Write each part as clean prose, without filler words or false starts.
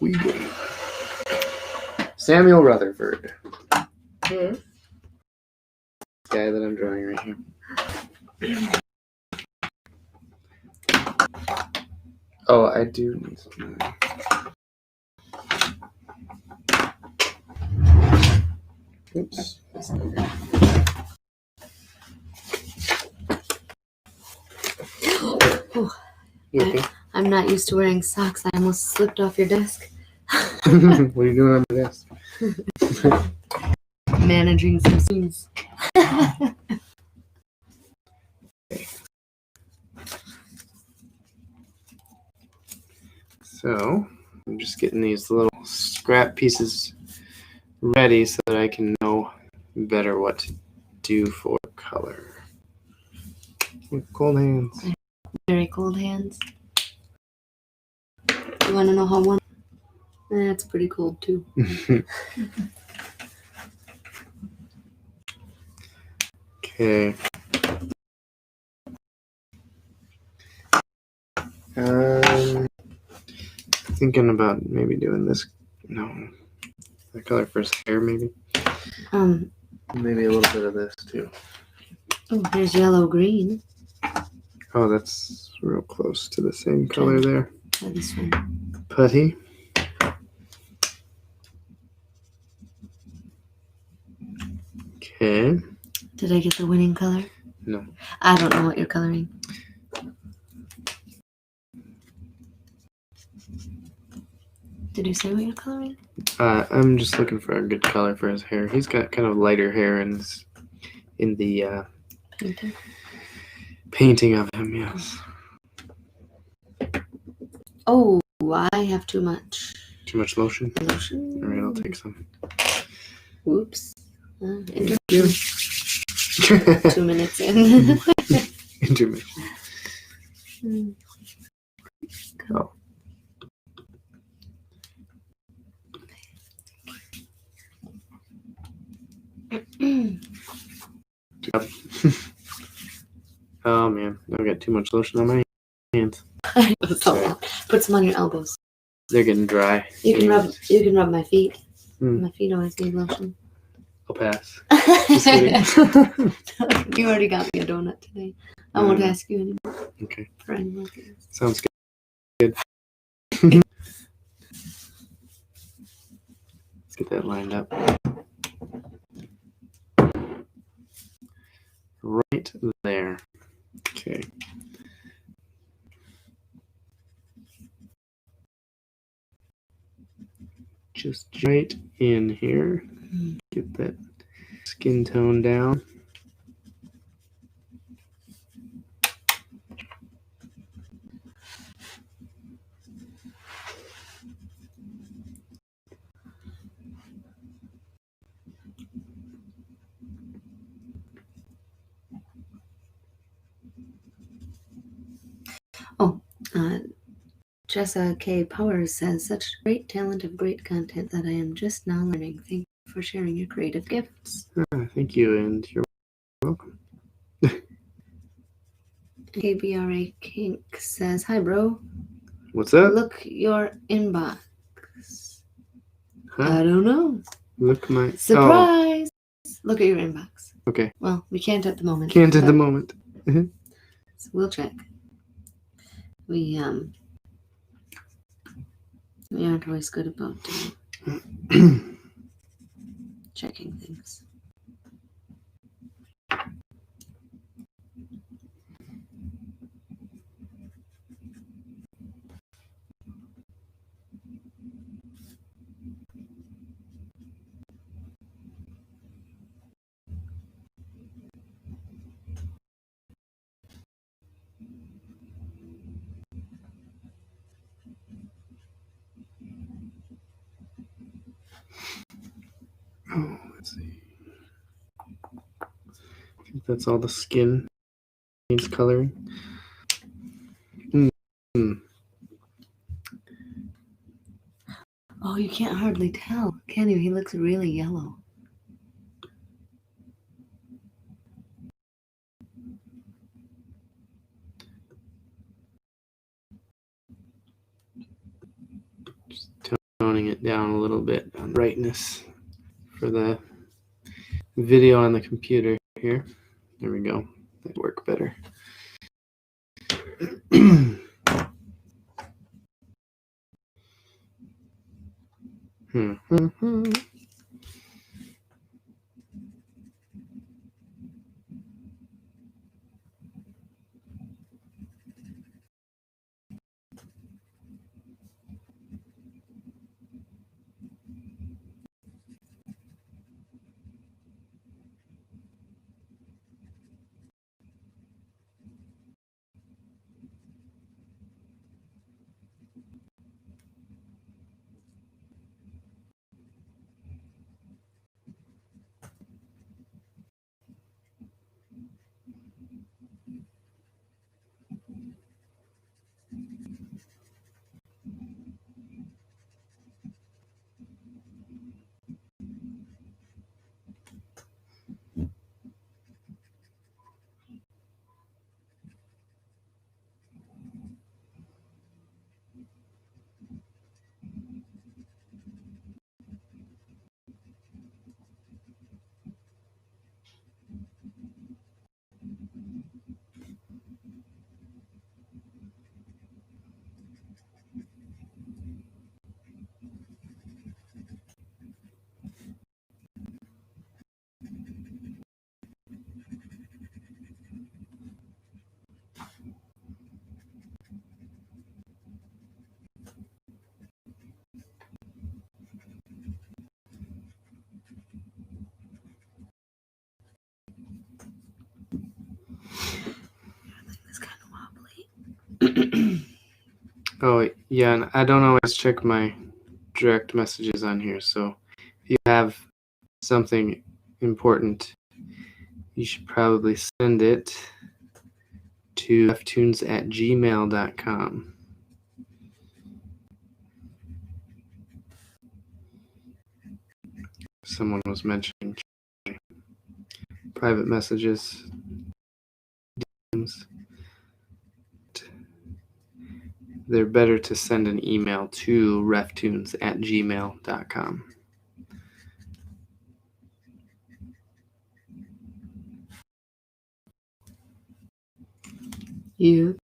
we go. Samuel Rutherford. Hmm? Guy that I'm drawing right here. Oh, I do need some. Oops. Oh, You okay? I'm not used to wearing socks. I almost slipped off your desk. What are you doing on the desk? Managing some scenes. So, I'm just getting these little scrap pieces ready so that I can know better what to do for color. With cold hands. Very cold hands. You want to know how one? It's pretty cold too. Okay. Thinking about maybe doing this. No, the color for his hair, maybe. Maybe a little bit of this too. Oh, there's yellow green. Oh, that's real close to the same color there. Try this one. Putty. Okay. Did I get the winning color? No. I don't know what you're coloring. Did you say what you're coloring? I'm just looking for a good color for his hair. He's got kind of lighter hair in the painting of him. Yes. Oh, I have too much. Too much lotion. Lotion. All right, I'll take some. Whoops. Thank you. 2 minutes in. Intermission. Oh. Oh man, I've got too much lotion on my hands. Put some on your elbows. They're getting dry. You can rub my feet. Mm. My feet always need lotion. I'll pass. Just kidding. You already got me a donut today. I won't ask you anymore. Okay. For any more things. Sounds good. Let's get that lined up. Right there. Okay. Just right in here. Get that skin tone down. Jessa K. Powers says, such great talent of great content that I am just now learning. Thank you for sharing your creative gifts. Thank you, and you're welcome. KBRA Kink says, hi, bro. What's up? Look your inbox. Huh? I don't know. Look my... Surprise! Oh. Look at your inbox. Okay. Well, we can't at the moment. Can't at the moment. So we'll check. We aren't always good about checking things. Oh, let's see. I think that's all the skin needs coloring. Oh, you can't hardly tell, can you? He looks really yellow. it down a little bit on brightness for the video on the computer here. There we go. That work better. It's kind of wobbly. Oh, yeah, and I don't always check my direct messages on here, so if you have something important, you should probably send it to ftunes@gmail.com. Someone was mentioning private messages. They're better to send an email to reftunes@gmail.com. You.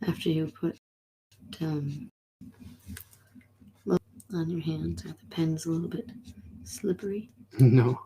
After you put on your hands, are the pens a little bit slippery? No.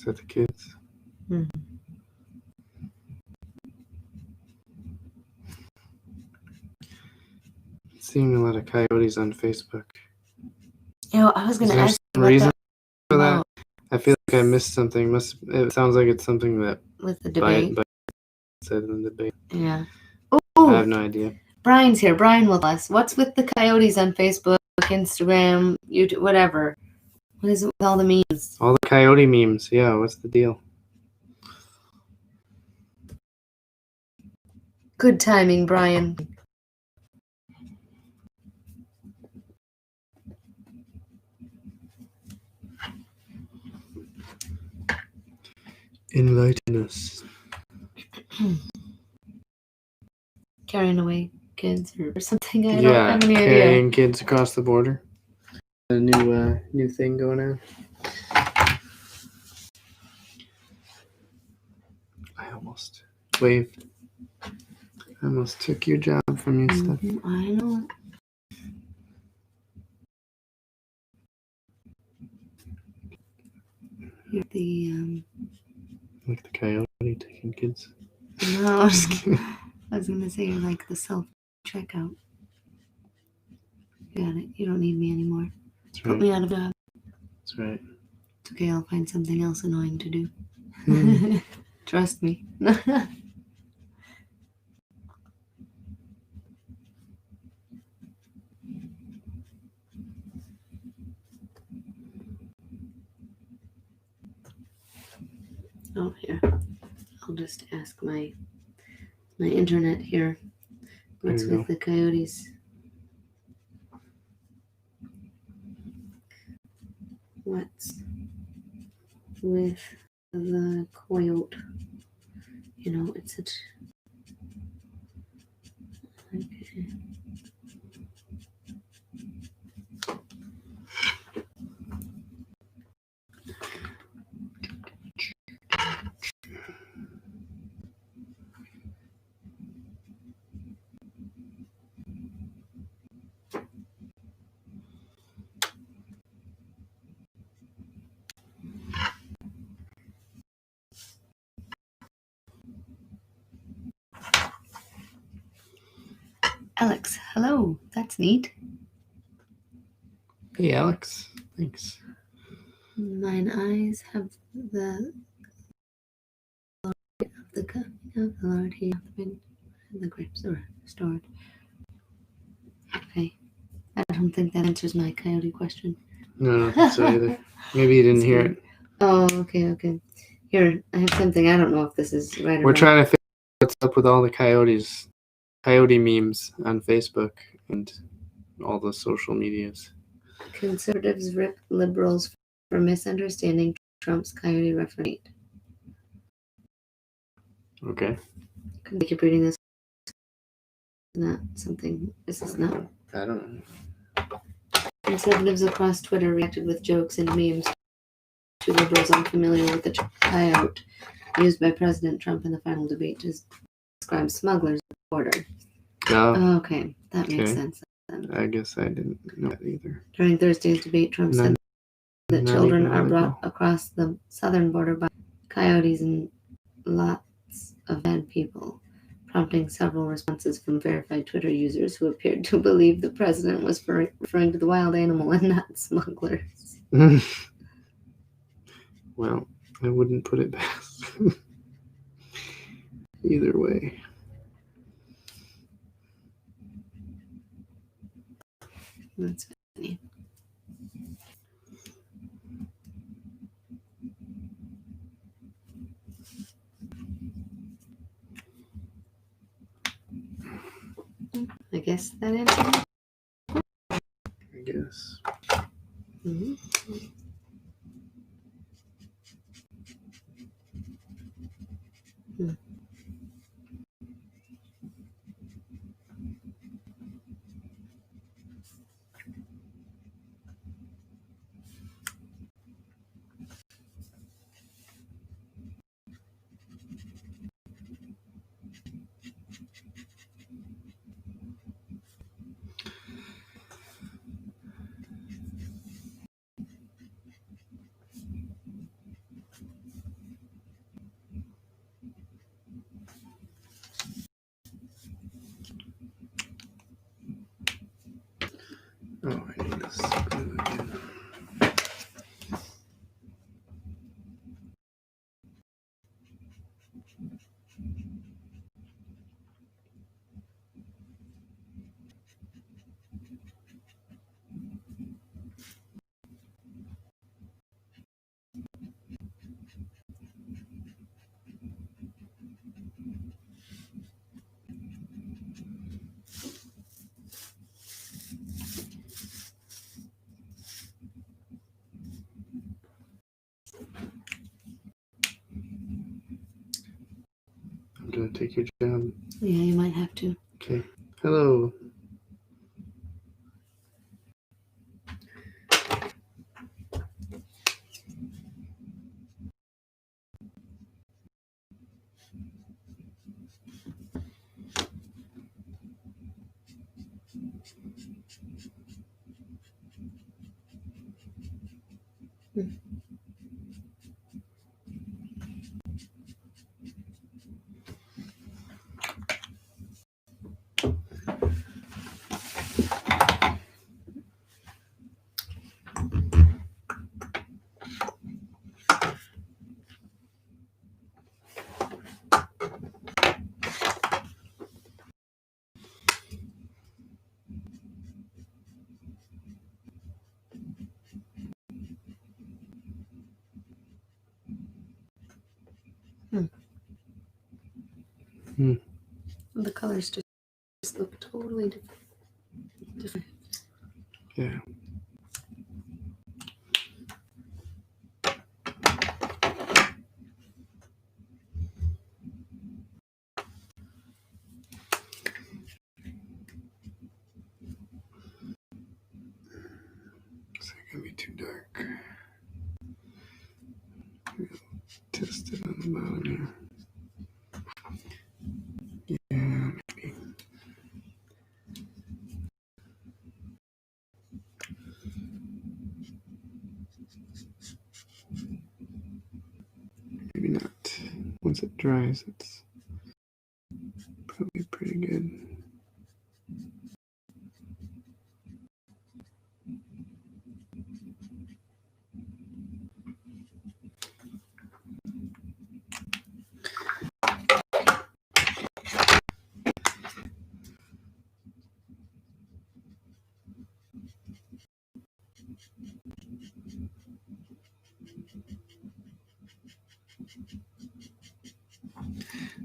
Is that the kids? Hmm. Seeing a lot of coyotes on Facebook. I was Is going to there ask some you reason what for that? about I feel like I missed something. It sounds like it's something that with the debate. said in the debate. Yeah. I Oh, have no idea. Brian's here. Brian will tell us. What's with the coyotes on Facebook, Instagram, YouTube, whatever? What is it with all the memes? All the coyote memes. Yeah, what's the deal? Good timing, Brian. Enlighten us. Carrying away kids or something. I don't have any idea. Carrying kids across the border. A new thing going on. I almost waved. I almost took your job from you, Steph. I know. You're the Like the coyote taking kids. No, Just kidding. I was gonna say you're like the self checkout. Got it. You don't need me anymore. That's Put right. me out of job. That's right. It's okay. I'll find something else annoying to do. Hmm. Trust me. Oh, here. I'll just ask my internet here. What's There you with the coyotes? What's with the coyote? You know, it's such. Okay. Alex, hello. That's neat. Hey, Alex. Thanks. Mine eyes have the coming of the Lord. He hath been the grapes are restored. Okay. I don't think that answers my coyote question. No, I don't think so either. Maybe you didn't hear it. Oh, okay. Here, I have something. I don't know if this is right or We're wrong. trying to figure out what's up with all the coyote memes on Facebook and all the social medias. Conservatives rip liberals for misunderstanding Trump's coyote referendum. Okay. Could I keep reading this? Not something. This is not. I don't know. Conservatives across Twitter reacted with jokes and memes to liberals unfamiliar with the coyote used by President Trump in the final debate to describe smugglers at the border. No, Okay, that makes Okay. sense. Then. I guess I didn't know that either. During Thursday's debate, Trump said that Not children even are brought legal. across the southern border by coyotes and lots of bad people, prompting several responses from verified Twitter users who appeared to believe the president was referring to the wild animal and not smugglers. Well, I wouldn't put it past. Either way. That's funny. I guess that answers it. I guess. Mm-hmm. I'm gonna take your job. Yeah, you might have to. Okay. Hello. The colors just look totally different. Yeah. Is that gonna be too dark? Test it on the bottom here. Yeah, maybe. Maybe not. Once it dries, it's probably pretty good.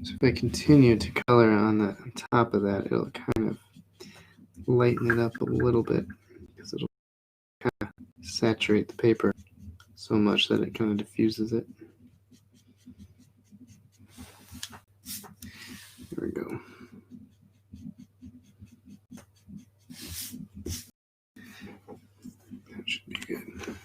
So if I continue to color on top of that, it'll kind of lighten it up a little bit because it'll kind of saturate the paper so much that it kind of diffuses it. There we go. That should be good.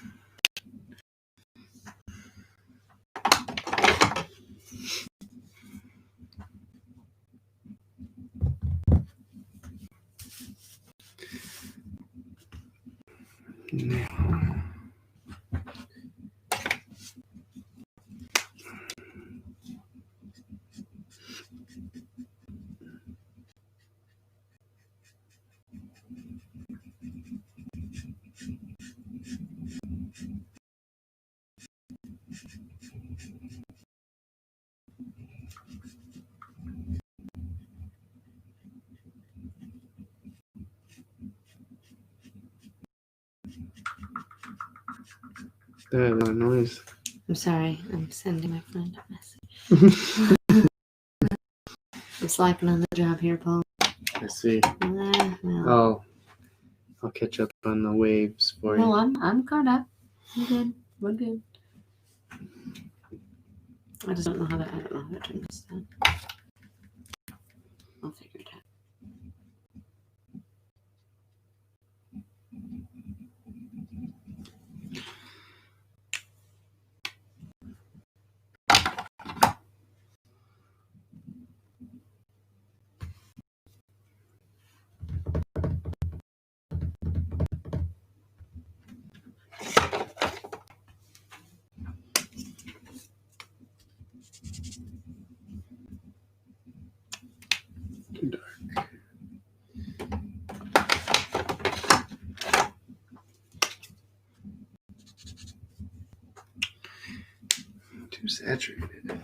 Now, that noise. I'm sorry. I'm sending my friend a message. I'm slacking on the job here, Paul. I see. Well. I'll catch up on the waves for you. No, I'm caught up. I'm good. We're good. I just don't know how to turn this down. I'll figure it out. too saturated.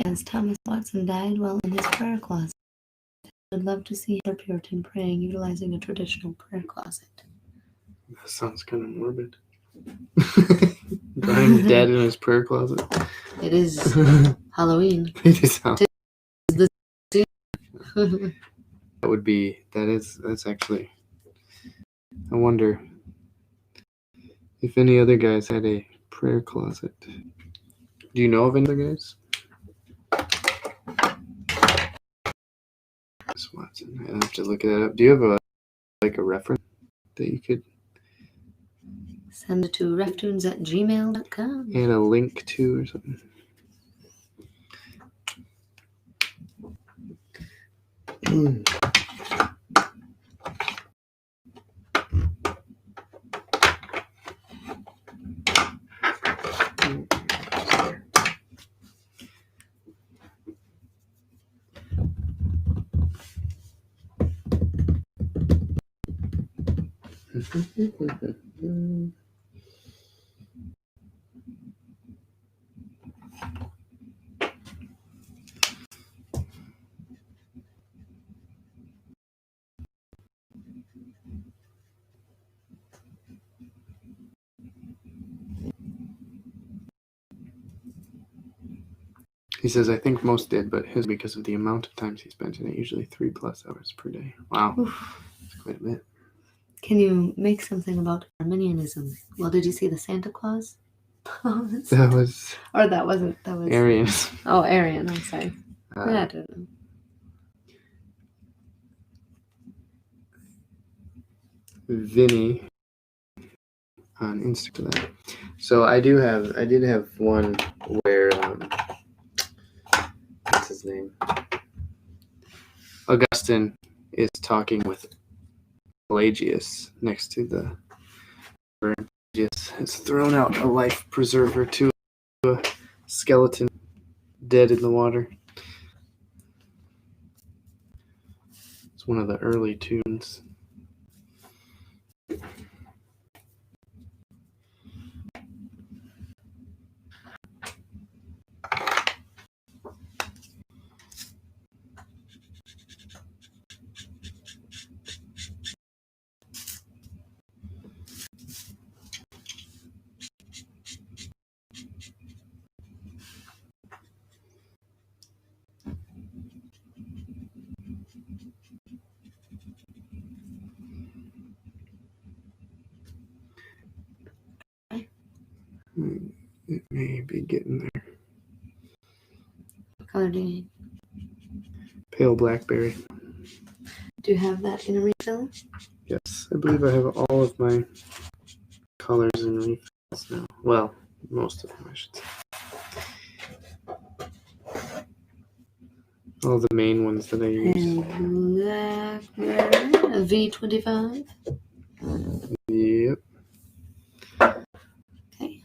As Thomas Watson died while in his prayer closet. I would love to see a Puritan praying utilizing a traditional prayer closet. That sounds kind of morbid. Brian dead in his prayer closet. It is Halloween. It is how- The That would be. That's actually. I wonder if any other guys had a prayer closet. Do you know of any other guys? Miss Watson. I have to look that up. Do you have a reference that you could Send it to reftunes@gmail.com. add a link to or something? He says, I think most did, but his because of the amount of times he spent in it, usually 3+ hours per day. Wow. Oof. That's quite a bit. Can you make something about Arminianism? Well, did you see the Santa Claus? That was Or that wasn't. That was Arian. Oh, Arian. I'm sorry. I don't know. Vinny on Instagram. So I did have one where what's his name? Augustine is talking with Pelagius next to the Pelagius has thrown out a life preserver to a skeleton dead in the water. It's one of the early tunes. It may be getting there. What color do you need? Pale blackberry. Do you have that in a refill? Yes, I believe I have all of my colors in refills now. Well, most of them, I should say. All the main ones that I use. And blackberry, a V25. Yep. Okay.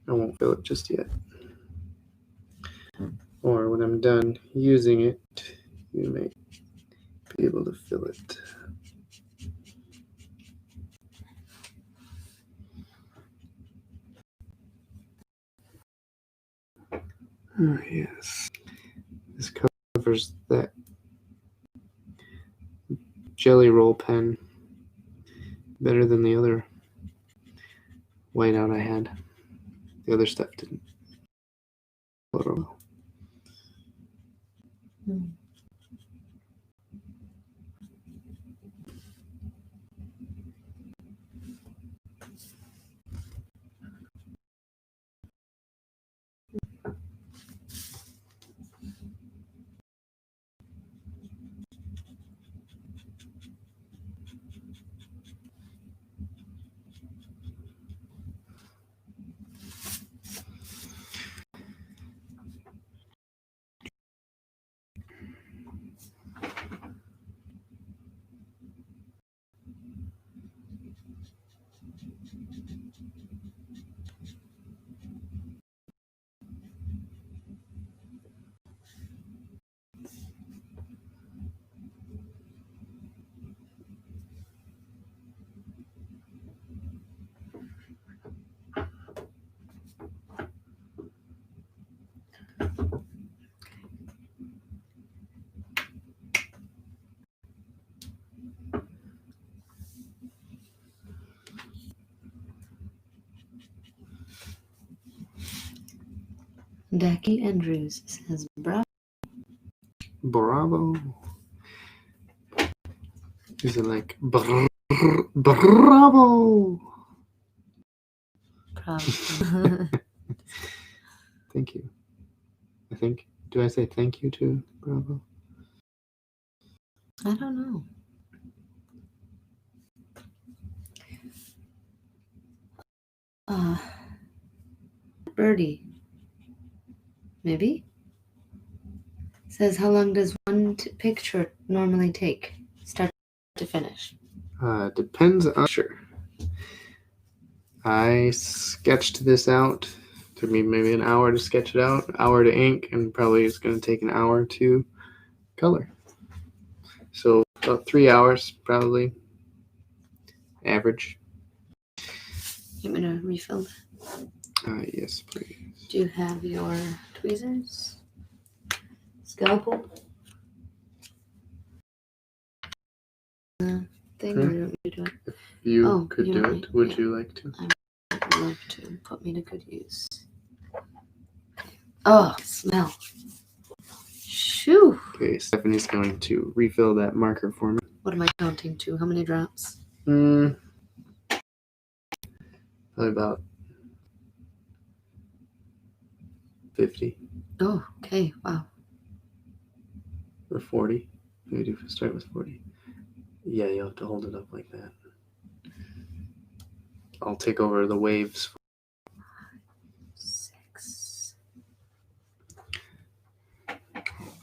I won't fill it just yet. Or when I'm done using it, you may be able to fill it. Oh, yes. This covers that jelly roll pen better than the other whiteout I had. The other stuff didn't. Dacky Andrews says, "Bravo." Bravo. Is it like bravo? Probably. Thank you. I think. Do I say thank you to Bravo? I don't know. Birdie. Maybe? Says, how long does one picture normally take? Start to finish. Depends on sure. I sketched this out. Took me maybe an hour to sketch it out, hour to ink, and probably it's going to take an hour to color. So about 3 hours, probably. Average. You want me to refill that? Yes, please. Do you have your tweezers? Scalpel? Thing, or you want me to do it? If you Oh, could you do want it, me- would yeah. you like to? I'd love to. Put me to good use. Oh, smell. Shoo! Okay, Stephanie's going to refill that marker for me. What am I counting to? How many drops? Probably about 50 Oh, okay. Wow. or 40. Maybe start with 40. Yeah, you'll have to hold it up like that. I'll take over the waves. 6.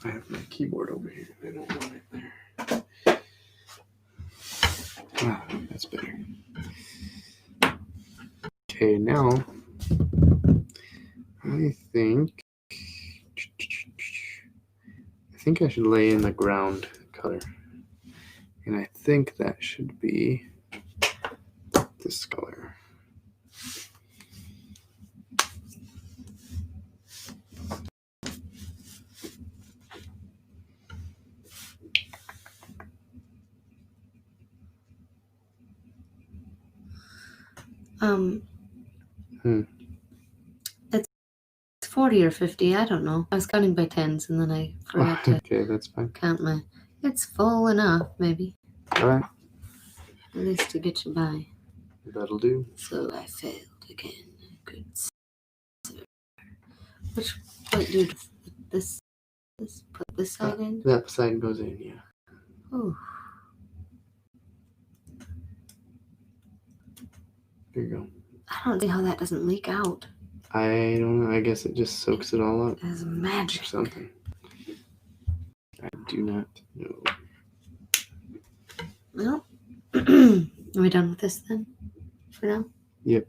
I have my keyboard over here. I don't want it there. That's better. Okay, now I think I should lay in the ground color, and I think that should be this color. It's 40 or 50. I don't know. I was counting by tens, and then I forgot to Okay, that's fine. count my. It's full enough, maybe. All right, At least to get you by. that'll do. So I failed again. Good. What do this? Put this side in. That side goes in, yeah. Oh, There you go. I don't see how that doesn't leak out. I don't know. I guess it just soaks it all up That's or magic. something. I do not know. Well, are we done with this then? For now? Yep.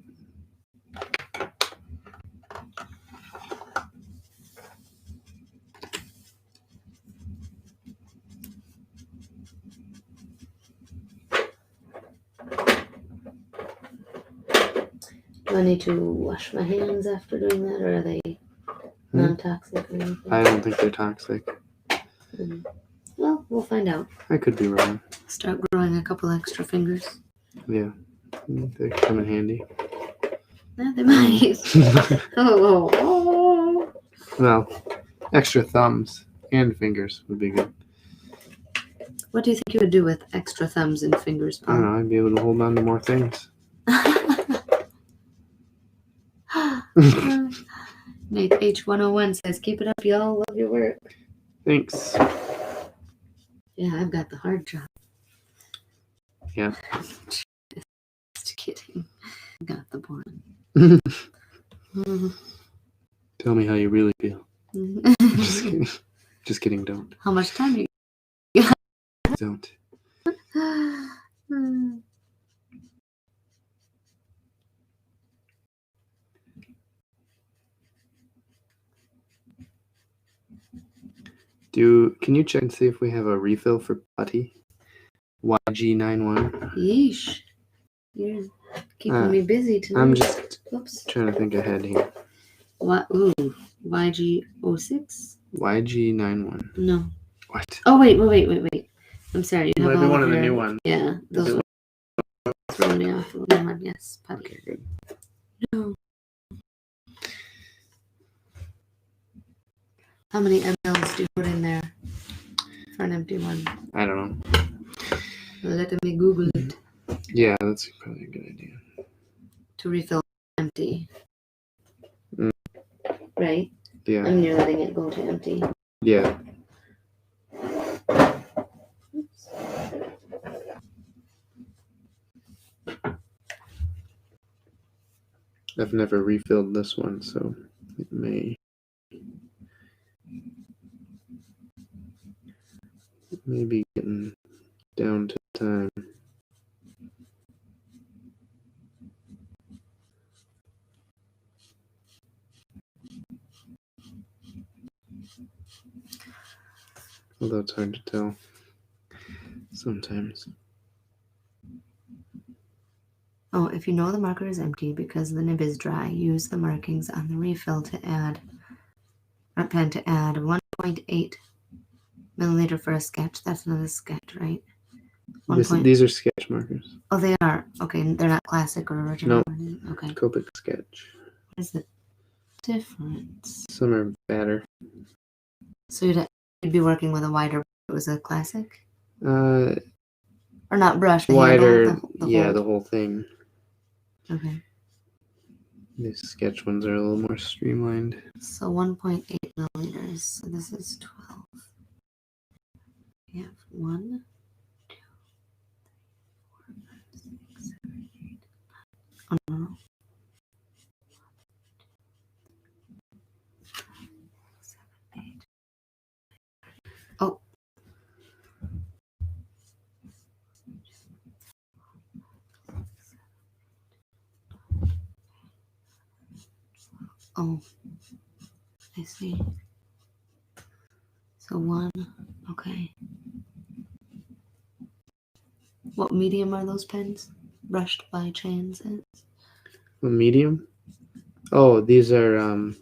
Do I need to wash my hands after doing that, or are they non-toxic or anything? I don't think they're toxic. Well, we'll find out. I could be wrong. Start growing a couple extra fingers. Yeah, they come in handy. Yeah, they might. Oh. Well, extra thumbs. And fingers would be good. What do you think you would do with extra thumbs and fingers, I don't Paul? know. I'd be able to hold on to more things. Nate H101 says, "Keep it up, y'all. Love your work." Thanks. Yeah, I've got the hard job. Yeah. Just kidding. I got the boring. Tell me how you really feel. Just kidding. Just kidding. Don't. How much time do Don't. you? Can you check and see if we have a refill for putty? YG91. Yeesh. You're keeping me busy tonight. I'm just Oops. trying to think ahead here. What? Ooh. YG06? YG91. No. What? Oh, wait. I'm sorry. You Might have be all one of the your- new ones. Yeah. Is Those it- were throwing me off. No one, yes. Putty. Okay, good. No. How many mLs do you put in there for an empty one? I don't know. Let me Google it. Yeah, that's probably a good idea. To refill empty. Mm. Right? Yeah. And you're letting it go to empty. Yeah. Oops. I've never refilled this one, so it may be getting down to time. Although it's hard to tell sometimes. Oh, if you know the marker is empty because the nib is dry, use the markings on the refill to add, or pen to add 1.8 milliliter for a sketch. That's not a sketch, right? These are sketch markers. Oh, they are. Okay, they're not classic or original. No. Okay. Copic sketch. What is the difference? Some are fatter. So you'd be working with a wider, it was a classic? Or not brush, the wider. handle, The whole thing. Okay. These sketch ones are a little more streamlined. So 1.8 milliliters. So this is 12. We have 1, 2, 3, 4, 5, 6, 7, 8, 9. Oh, no. 7, 8. Oh. Oh. I see. So 1. Okay. What medium are those pens? Brushed by chance? A medium? Oh, these are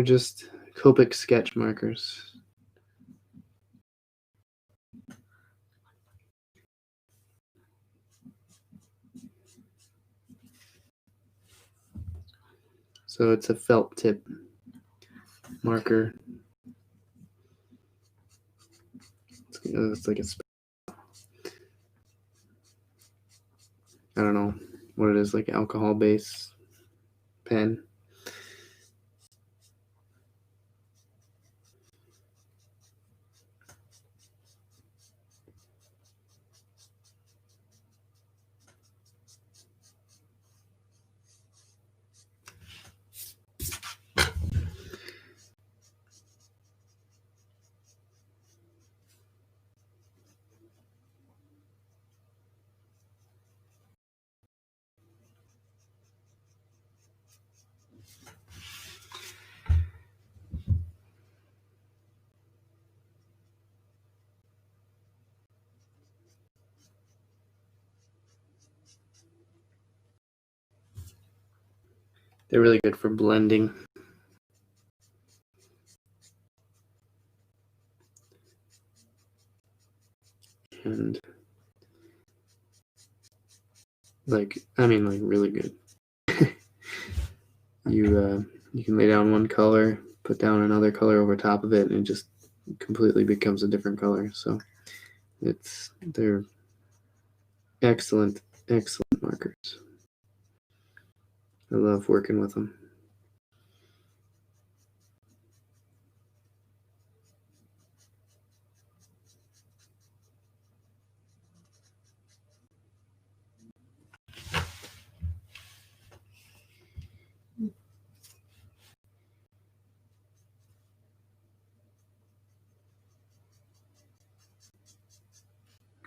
just Copic sketch markers. So it's a felt tip marker. It's like I don't know what it is, like alcohol base pen. They're really good for blending. And really good. You can lay down one color, put down another color over top of it, and it just completely becomes a different color. So they're excellent markers. I love working with them.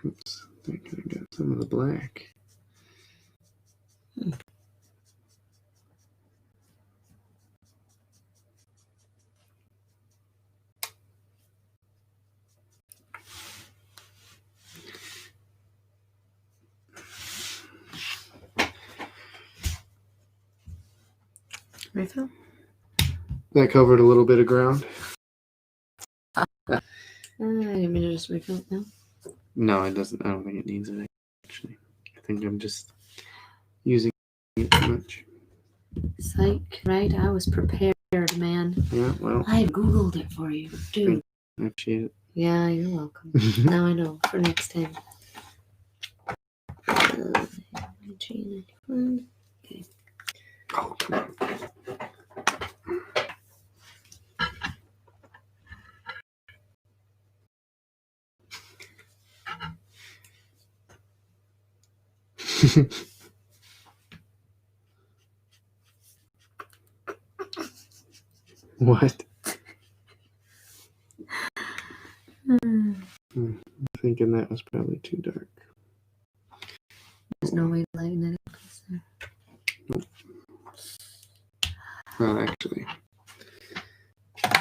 Oops, I think I got some of the black. Refill? That covered a little bit of ground. You mean to just refill it now? No, it doesn't. I don't think it needs it, actually. I think I'm just using it too much. Psych, right? I was prepared, man. Yeah, well, I Googled it for you, dude. I appreciate it. Yeah, you're welcome. Now I know for next time. 1991. Okay. Oh, come on. What? I'm thinking that was probably too dark. There's no way to lighten it up. Is there? Well, actually, if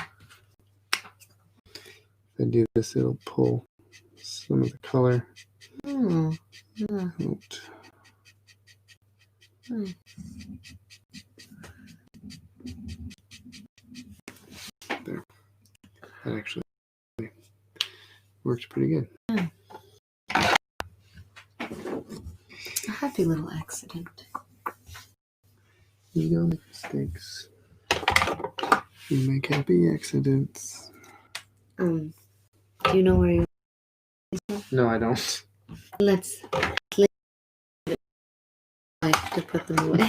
I do this, it'll pull some of the color Oh, yeah. out. Nice. There. That actually works pretty good. Yeah. A happy little accident. You don't make mistakes. You make happy accidents. Do you know where you No, I don't. Let's leave it like to put them away.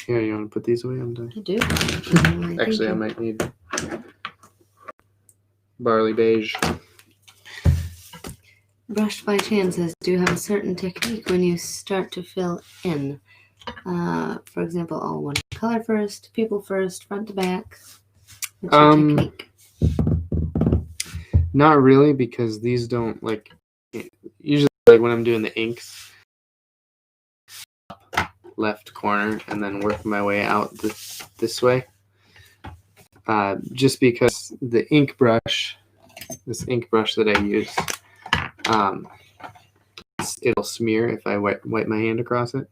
Here, you want to put these away? I'm done. I do. Actually, I might need barley beige. Brushed by chances, do you have a certain technique when you start to fill in? For example, all one color first, people first, front to back. What's your technique? Not really, because these don't usually when I'm doing the inks, left corner and then work my way out this way. Just because the ink brush, this ink brush that I use, it'll smear if I wipe my hand across it.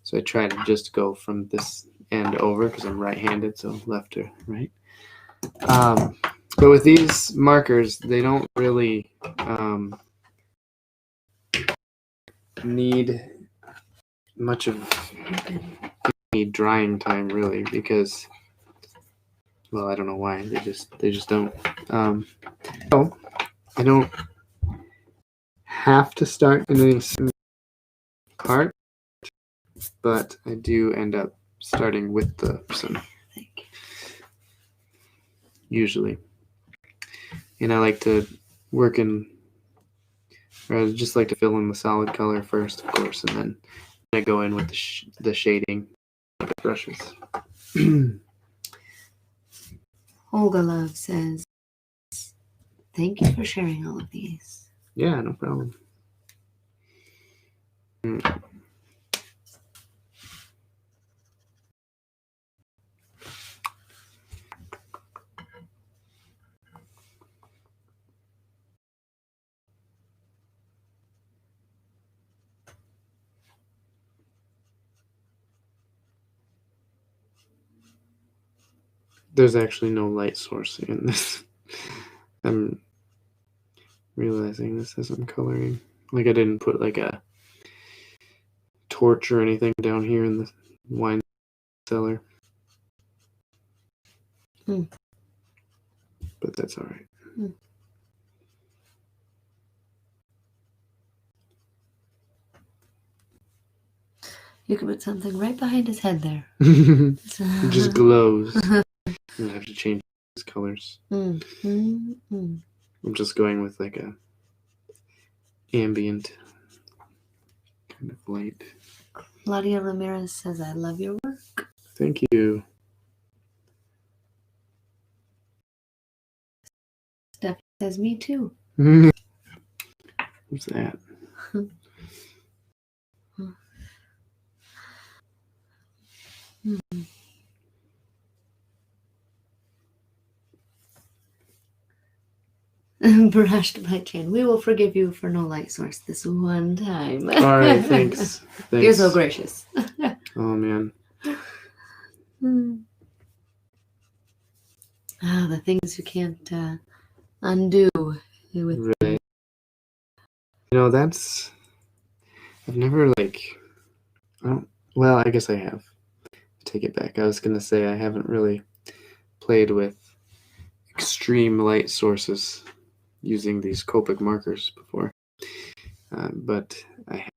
So I try to just go from this end over because I'm right-handed, so left to right. But with these markers, they don't really need much of any drying time, really, because, well, I don't know why they just don't. So I don't have to start in any part, but I do end up starting with the person usually, and I like to work in, or I just like to fill in the solid color first, of course, and then I go in with the shading brushes. Olga Love says, thank you for sharing all of these. Yeah, no problem. There's actually no light source in this. I'm realizing this as I'm coloring. Like, I didn't put like a torch or anything down here in the wine cellar. But that's all right. You could put something right behind his head there. It just glows. I have to change his colors. I'm just going with like a ambient kind of light. Claudia Ramirez says, I love your work. Thank you. Steph says, me too. What's that? Brushed by Chan. We will forgive you for no light source this one time. All right, thanks. You're so gracious. Oh, man. The things you can't undo. With Right. That's... I've never, well, I guess I have. Take it back. I was going to say I haven't really played with extreme light sources using these Copic markers before. But I have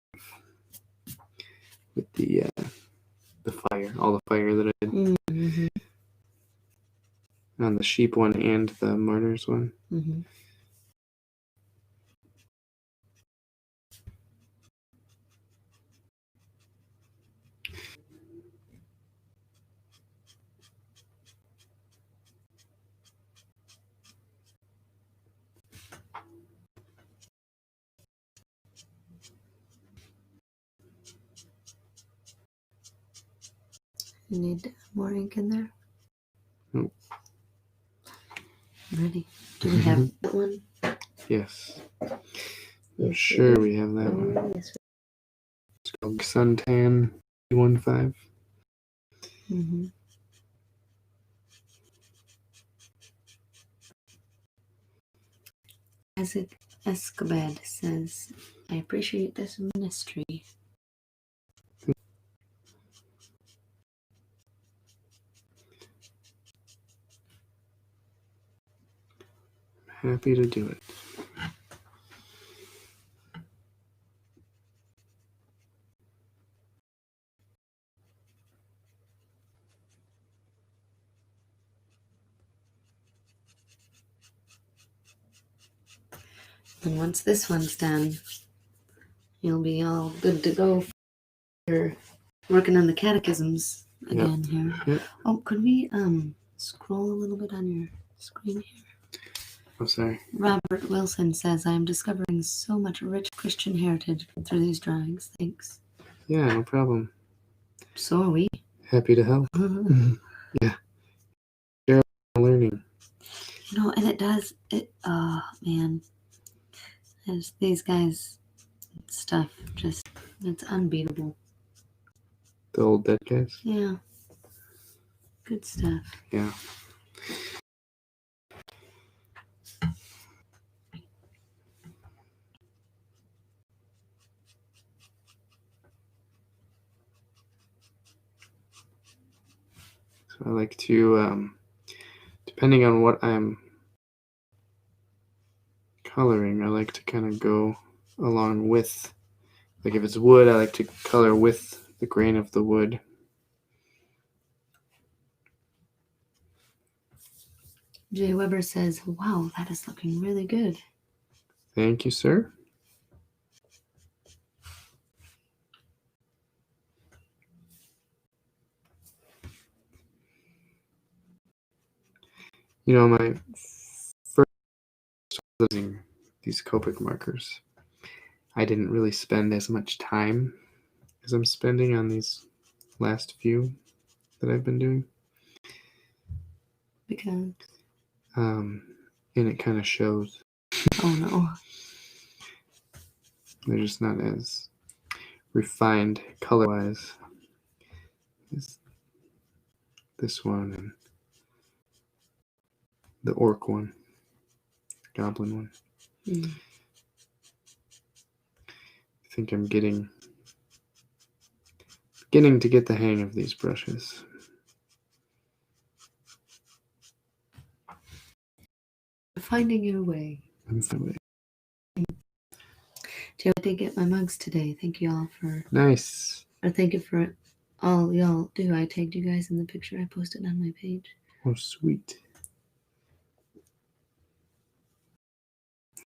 with the fire, all the fire that I did. Mm-hmm. On the sheep one and the martyrs one. Mm-hmm. You need more ink in there? Nope. Ready? Do we have that one? Yes. I'm sure we have that one. Yes. It's called Suntan 15. Mm-hmm. Isaac Escobed says, I appreciate this ministry. Happy to do it. And once this one's done, you'll be all good to go for working on the catechisms again here. Yep. Oh, could we scroll a little bit on your screen here? Oh, sorry. Robert Wilson says, I am discovering so much rich Christian heritage through these drawings. Thanks. Yeah, no problem. So are we. Happy to help. Yeah. Share learning. And it does, oh man. There's these guys' stuff, just, it's unbeatable. The old dead guys? Yeah. Good stuff. Yeah. So I like to, depending on what I'm coloring, I like to kind of go along with, like if it's wood, I like to color with the grain of the wood. Jay Weber says, wow, that is looking really good. Thank you, sir. My first using these Copic markers, I didn't really spend as much time as I'm spending on these last few that I've been doing. Because? And it kind of shows. Oh no. They're just not as refined color-wise as this one and the orc one, goblin one. Mm. I think I'm beginning to get the hang of these brushes. finding your way. I'm fine. Joe, I did get my mugs today. Thank you all for, Nice. or thank you for all y'all do. I tagged you guys in the picture I posted on my page. Oh, sweet.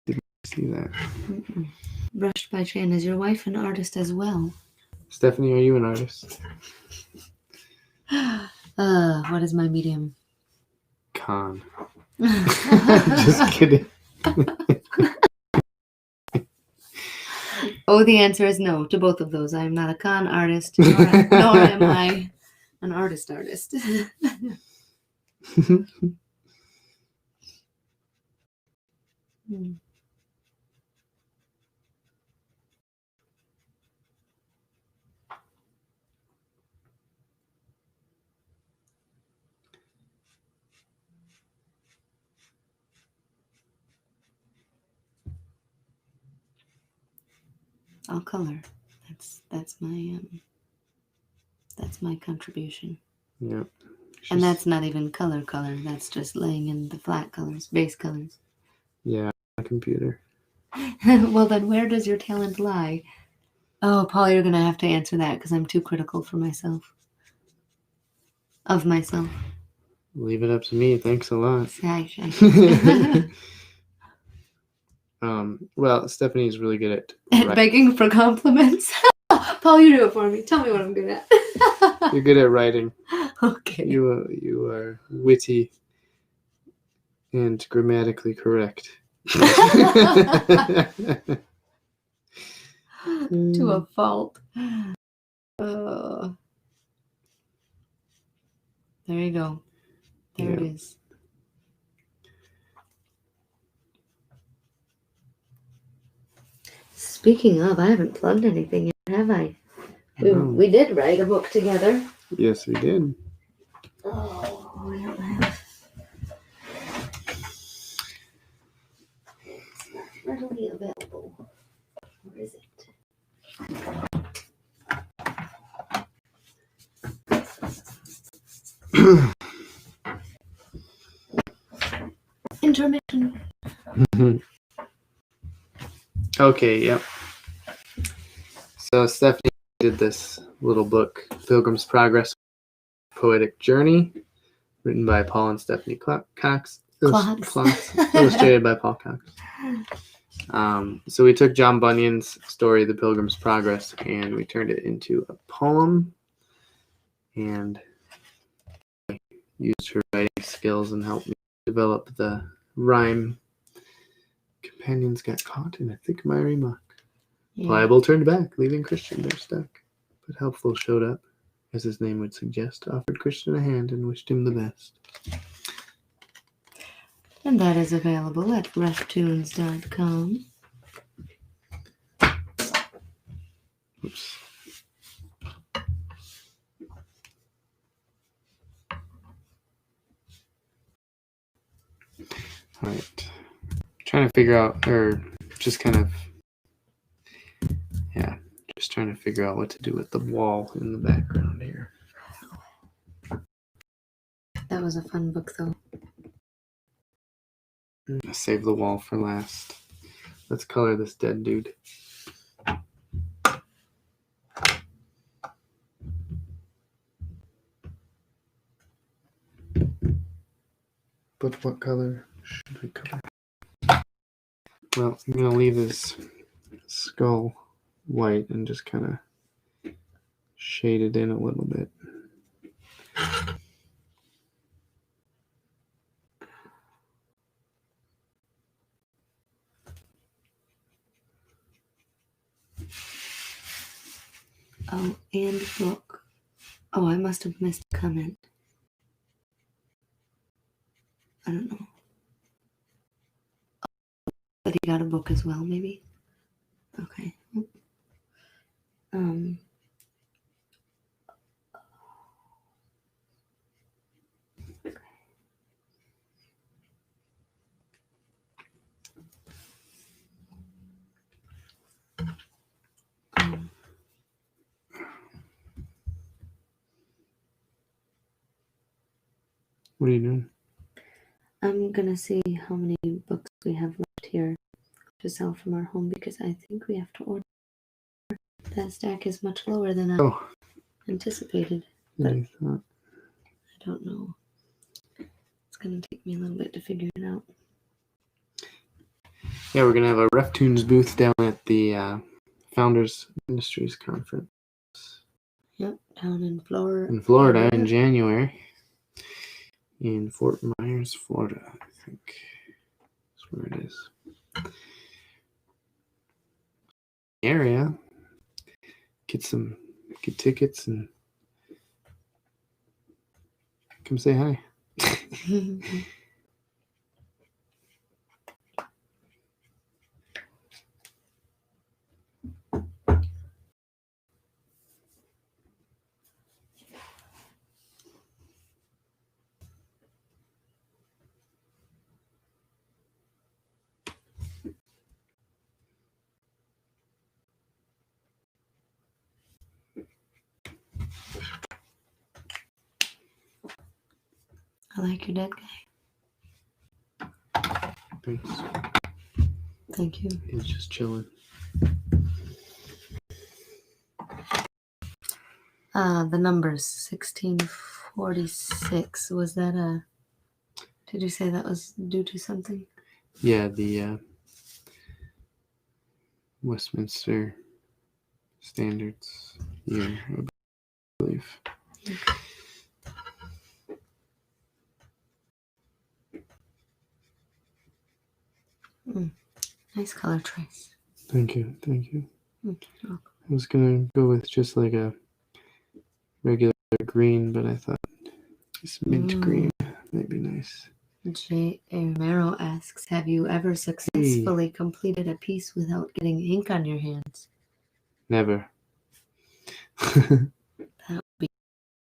Didn't see that. Mm-mm. Brushed by Chan. Is your wife an artist as well? Stephanie, are you an artist? What is my medium? Con. Just kidding. Oh, the answer is no to both of those. I am not a con artist, nor am I an artist. Hmm. I'll color. That's my contribution. Yeah. And that's not even color. That's just laying in the flat colors, base colors. Yeah, my computer. Well, then where does your talent lie? Oh, Paul, you're going to have to answer that because I'm too critical for myself. Of myself. Leave it up to me. Thanks a lot. Shy. Well, Stephanie's really good at Begging for compliments. Paul, you do it for me. Tell me what I'm good at. You're good at writing. Okay. You are witty and grammatically correct. To a fault. There you go. There it is. Speaking of, I haven't plugged anything yet, have I? We did write a book together. Yes, we did. Oh, I don't have. Readily available. Where is it? Intermission. Okay, yep. So Stephanie did this little book, Pilgrim's Progress, Poetic Journey, written by Paul and Stephanie Cox. Illustrated by Paul Cox. So we took John Bunyan's story, The Pilgrim's Progress, and we turned it into a poem, and used her writing skills and helped me develop the rhyme. Companions got caught in a thick miry muck. Yeah. Pliable turned back, leaving Christian there stuck. But Helpful showed up, as his name would suggest, offered Christian a hand and wished him the best. And that is available at roughtunes.com. Oops. All right. Trying to figure out, or just kind of, just trying to figure out what to do with the wall in the background here. That was a fun book, though. Save the wall for last. Let's color this dead dude. But what color should we color? Well, I'm going to leave his skull white and just kind of shade it in a little bit. Oh, and book. Oh, I must have missed a comment. I don't know. But he got a book as well, maybe? Okay. What are you doing? I'm gonna see how many books we have left here to sell from our home because I think we have to order. That stack is much lower than I anticipated. But I thought. I don't know. It's gonna take me a little bit to figure it out. Yeah, we're gonna have a RefTunes booth down at the Founders Industries Conference. Yep, down in Florida. In Florida in January. In Fort Myers, Florida, I think. That's where it is. Area. Get tickets and come say hi. I like your dead guy. Thanks. Thank you. He's just chilling. The numbers 1646. Was that a? Did you say that was due to something? Yeah, the Westminster Standards year, I believe. Nice color choice. Thank you. Oh. I was gonna go with just like a regular green, but I thought this mint green might be nice. J. Romero asks, have you ever successfully completed a piece without getting ink on your hands? Never. That would be...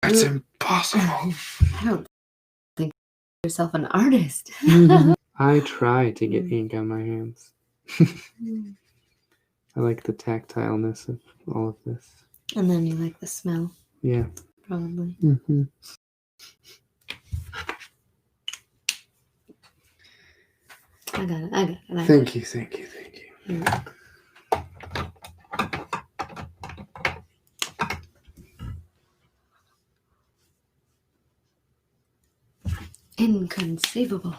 That's impossible. I don't think yourself an artist. I try to get ink on my hands. I like the tactileness of all of this. And then you like the smell. Yeah. Probably. Mm-hmm. I got it. Thank you. Inconceivable.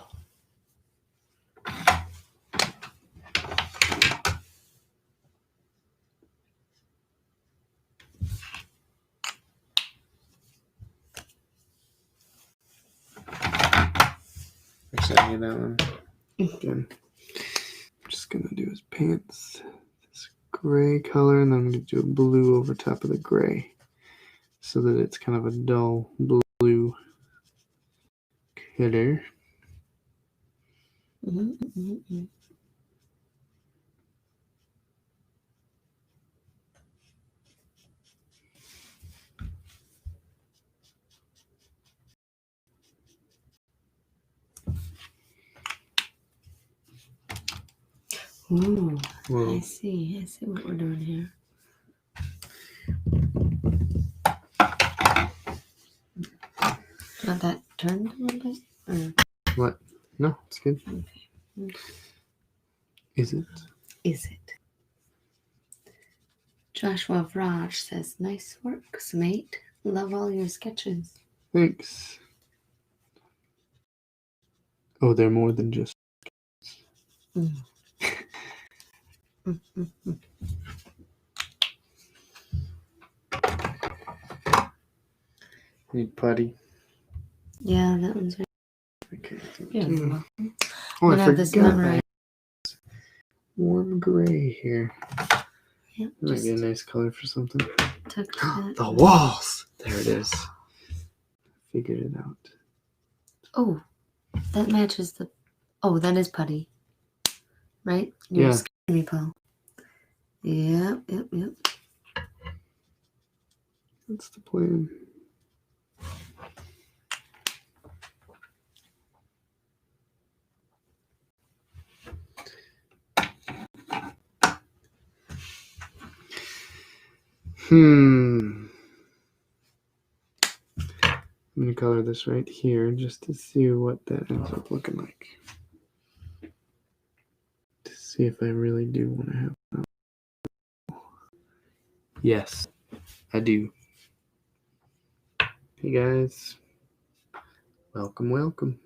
Excited that one. Again. I'm just gonna do his pants. This gray color, and then I'm gonna do a blue over top of the gray, so that it's kind of a dull blue color. Ooh, Whoa. I see what we're doing here. Want that turned a little bit? Or... What? No, it's good. Okay. Is it? Joshua Vraj says, nice work, mate. Love all your sketches. Thanks. Oh, they're more than just. Need putty. Yeah, that one's right. Okay. Yeah. Oh, I have this memorized. Warm gray here. Yep, That might be a nice color for something. The walls! There it is. Figured it out. Oh, that matches the... Oh, that is putty. Right? You're scaring me, Paul. Yep. That's the plan. I'm going to color this right here just to see what that ends up looking like. To see if I really do want to have it. Yes, I do. Hey guys, welcome, welcome.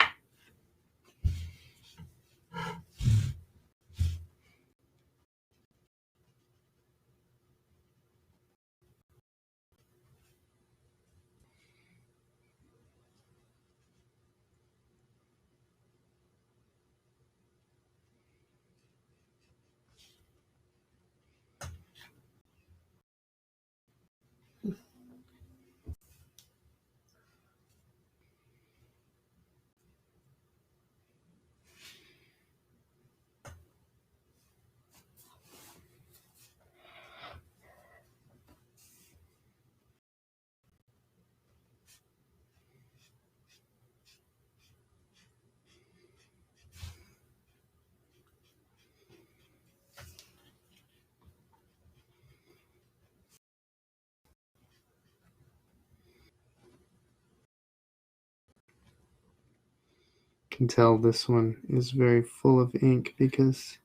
Can tell this one is very full of ink because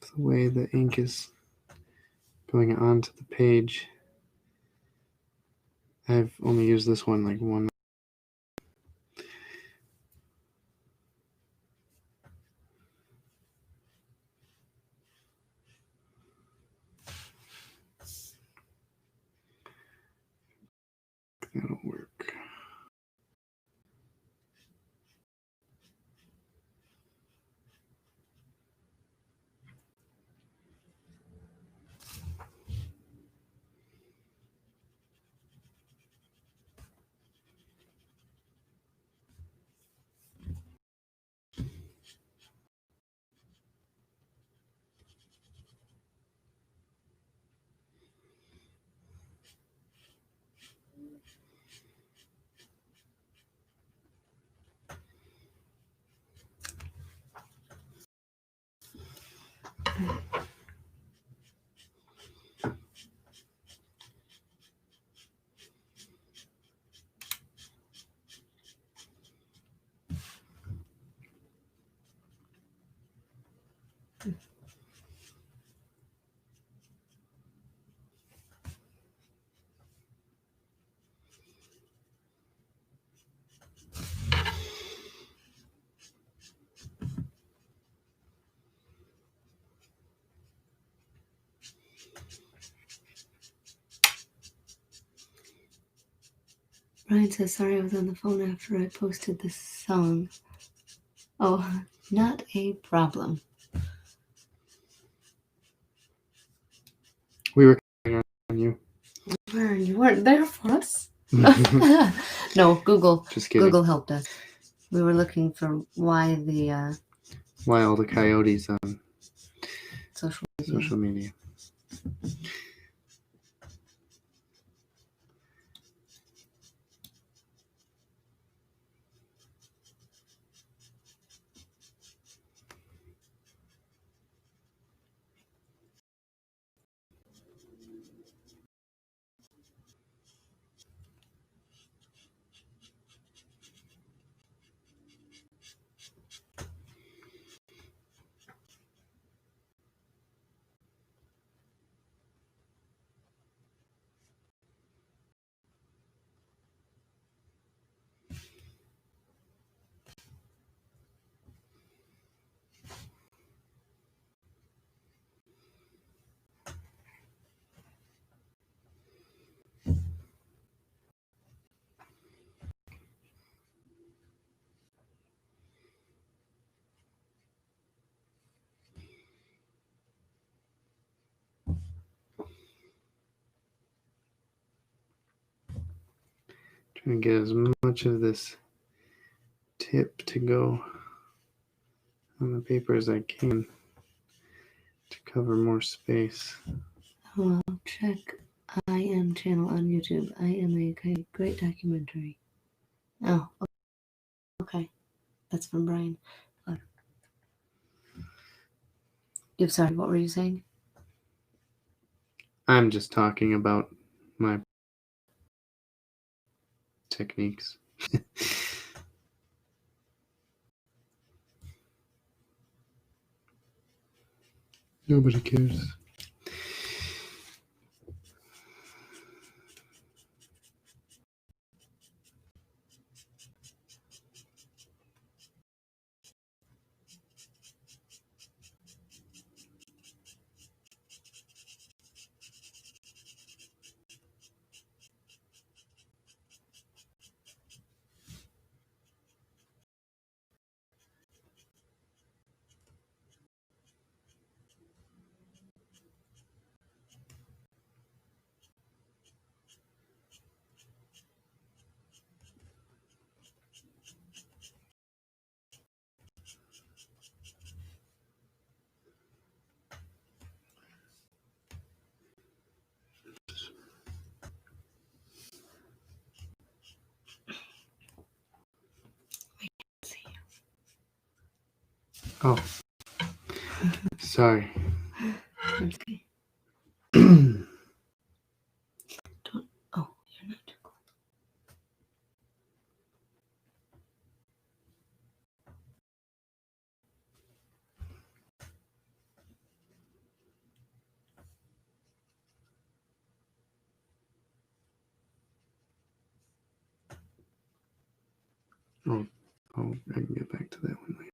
of the way the ink is going onto the page. I've only used this one like one. That'll work. Brian says, sorry I was on the phone after I posted this song. Oh, not a problem. We were counting on you. You weren't there for us. No, Google. Just kidding. Google helped us. We were looking for why all the coyotes on social media. Trying to get as much of this tip to go on the paper as I can to cover more space. Well, check I Am channel on YouTube. I Am a great documentary. Oh, okay. That's from Brian. I'm sorry, what were you saying? I'm just talking about my techniques. Nobody cares. Oh, sorry. Okay. Oh, you're not too cold. Oh, I can get back to that one later.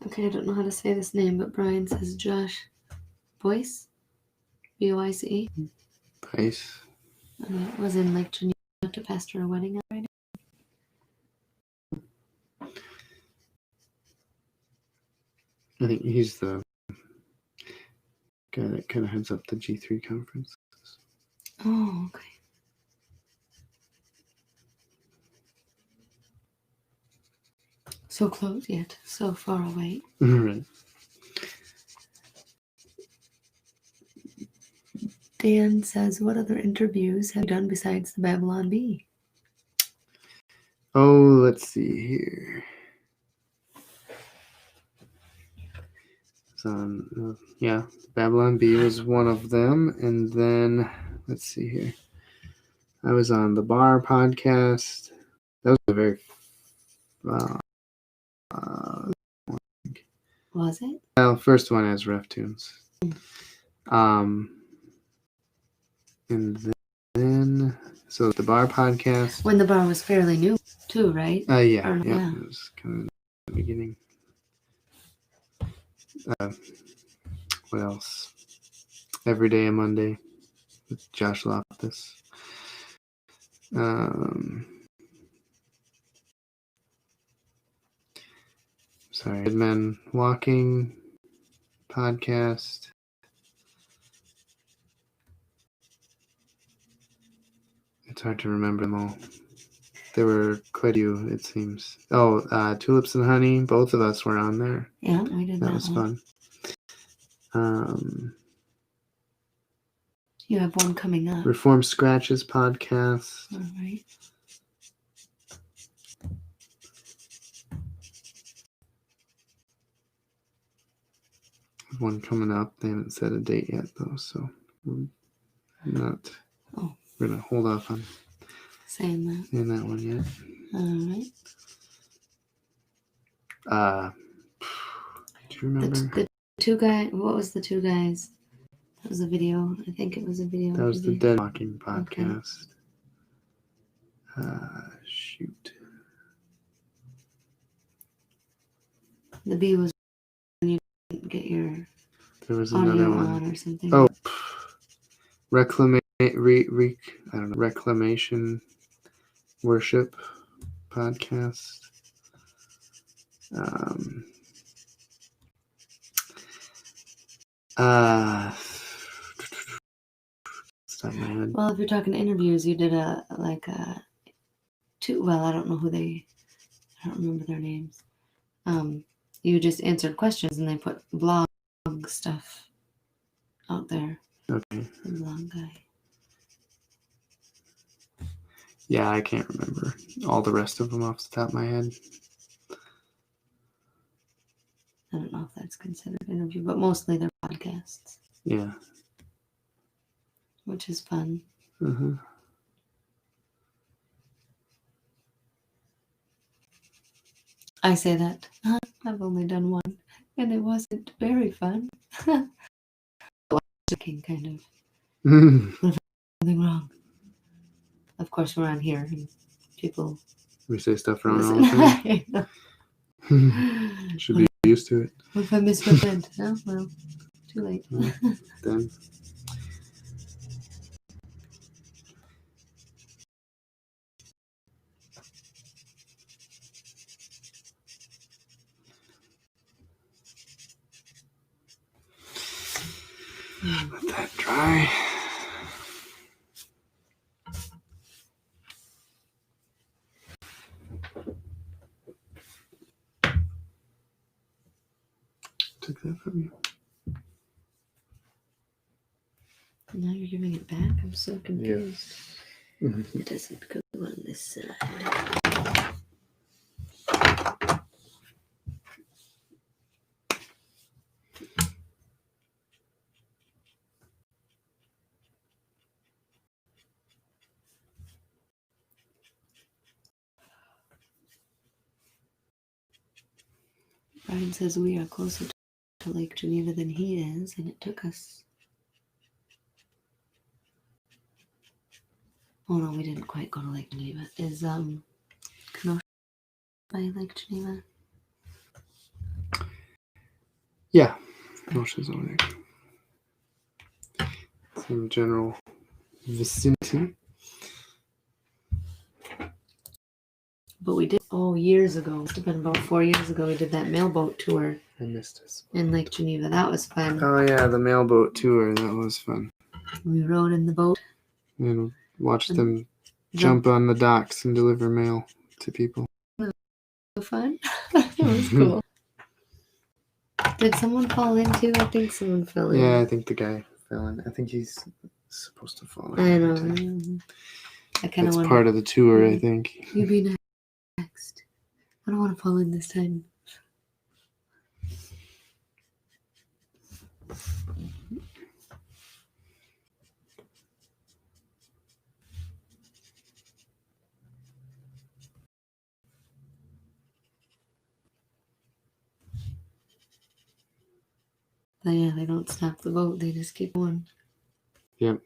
Okay, I don't know how to say this name, but Brian says Josh Boyce, Boice. Price. Was in Lake Geneva to pastor a wedding already. I think he's the guy that kind of heads up the G3 conference. Oh, okay. So close yet so far away. Right. Dan says, what other interviews have you done besides the Babylon Bee? Oh, let's see here. So, yeah, Babylon Bee was one of them. And then, let's see here. I was on the Bar podcast. That was a very Was it? well, first one as Ref Tunes. And then so the Bar podcast. When the bar was fairly new, too, right? Yeah, Or, yeah. It was kind of the beginning. What else? Every Day a Monday with Josh Loftus. Sorry, Dead Men Walking podcast. It's hard to remember them all. There were quite a few, it seems. Oh, Tulips and Honey. Both of us were on there. Yeah, we did that. That was one. fun. You have one coming up. Reform Scratches podcast. All right. One coming up. They haven't set a date yet, though, so we're not. Oh. We're gonna hold off on saying that one yet. All right. Do you remember the two guys? What was the two guys? That was a video. I think it was a video. That was the Dead Walking podcast. Okay. Shoot. The B was when you didn't get your there was audio another one on or something. Oh, Reclamation Worship podcast. Stop my head. Well, if you're talking interviews, you did I don't know who I don't remember their names. You just answered questions and they put blog stuff out there. Okay. The blog guy. Yeah, I can't remember all the rest of them off the top of my head. I don't know if that's considered an interview, but mostly they're podcasts. Yeah. Which is fun. Uh-huh. I say that. I've only done one, and it wasn't very fun. Joking, kind of. Nothing wrong. Of course, we're on here, and people. We say stuff wrong all the time. Should be used to it. What if I misrepresent? Oh, well, too late. Then. Let that dry. Took that from you. Now you're giving it back? I'm so confused. Yeah. It doesn't go on this side. Brian says we are closer to Lake Geneva than he is, and it took us. Oh no, we didn't quite go to Lake Geneva. Is Kenosha by Lake Geneva? Yeah, ocean's over there. Some general vicinity. But we did, years ago. Must have been about 4 years ago. We did that mailboat tour I missed this. in Lake Geneva. That was fun. Oh yeah, the mailboat tour. That was fun. We rode in the boat. And watched them jump on the docks and deliver mail to people. Fun. It was cool. Did someone fall in too? I think someone fell in. Yeah, I think the guy fell in. I think he's supposed to fall in. I know. I kind of That's want part of the tour, I think. You be next. I don't want to fall in this time. But yeah, they don't stop the boat. They just keep going. Yep.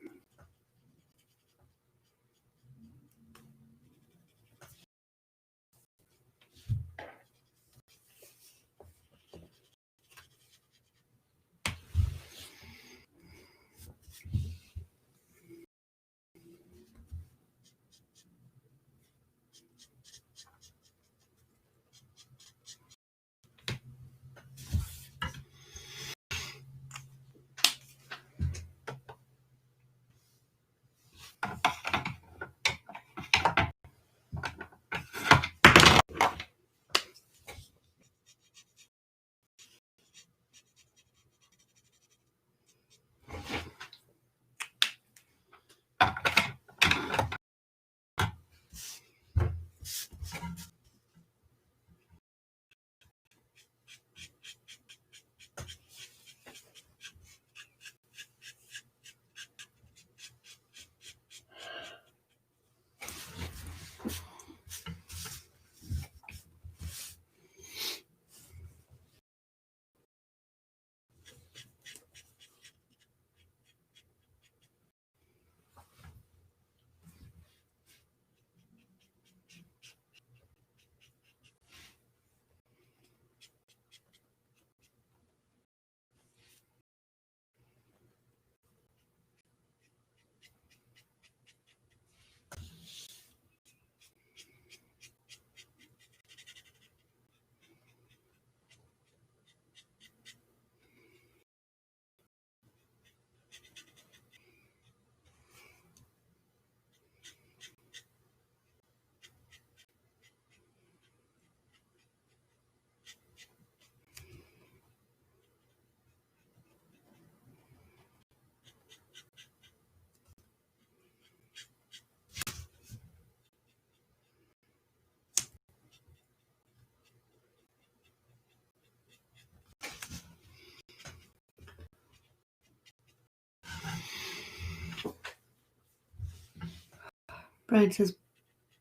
Brian says,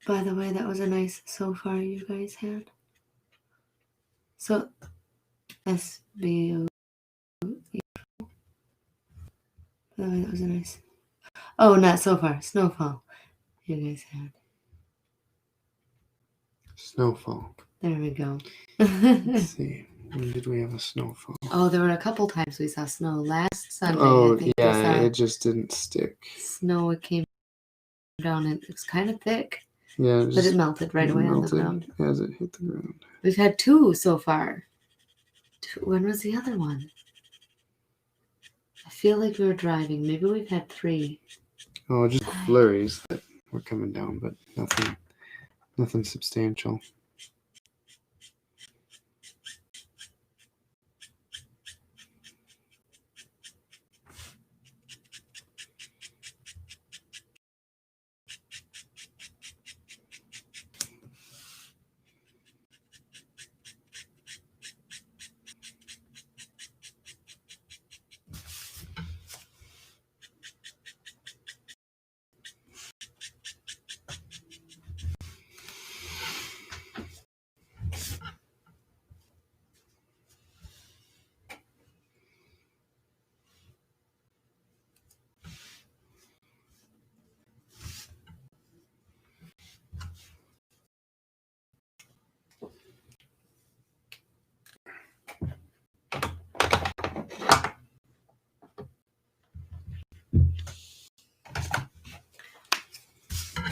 by the way, that was a nice so far you guys had. So, SBO. By the way, that was a nice. Oh, not so far. Snowfall. You guys had. Snowfall. There we go. Let's see. When did we have a snowfall? Oh, there were a couple times we saw snow. Last Sunday, Oh, I think yeah, we saw it just didn't stick. snow. It came down and it was kind of thick. Yeah, But it melted right away on the ground. As it hit the ground. We've had 2 so far. When was the other one? I feel like we were driving. Maybe we've had 3. Oh, just flurries that were coming down, but nothing substantial.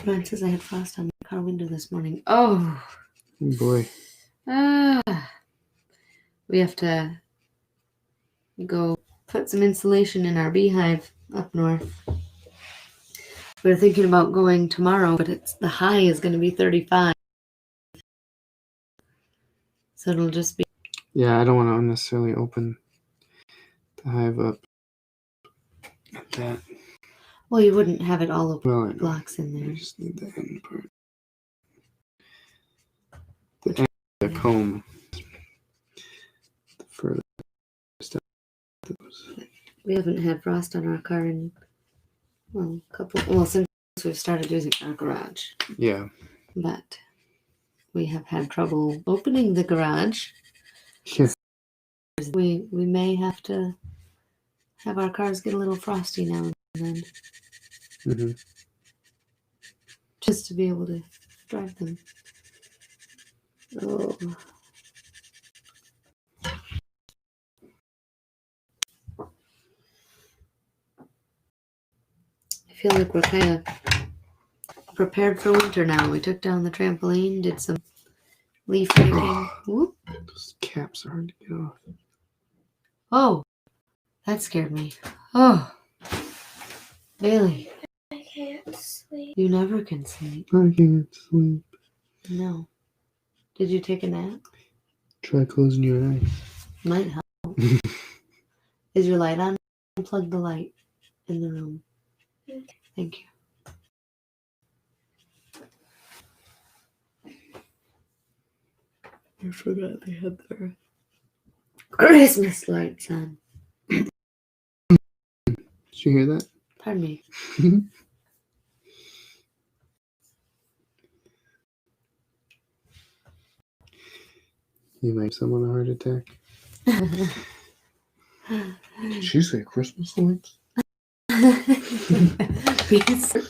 Mine says I had frost on my car window this morning. Oh, Boy. we have to go put some insulation in our beehive up north. We're thinking about going tomorrow, but the high is going to be 35. So it'll just be... Yeah, I don't want to unnecessarily open the hive up at that. Well, you wouldn't have it all open. Well, I know. Blocks in I there. just need the end part. The end of the comb. The furthest out of those. We haven't had frost on our car in, since we've started using our garage. Yeah. But we have had trouble opening the garage. Yes. We may have to have our cars get a little frosty now and then. Mm-hmm. Just to be able to drive them. Oh. I feel like we're kind of prepared for winter now. We took down the trampoline, did some leaf raking. Whoop. Those caps are hard to get off. Oh, that scared me. Oh, Bailey. I can't sleep. You never can sleep. I can't sleep. No. Did you take a nap? Try closing your eyes. Might help. Is your light on? Unplug the light in the room. Okay. Thank you. I forgot they had their Christmas lights on. Did you hear that? Pardon me. You might have someone a heart attack. Did she say Christmas lights? Yes. That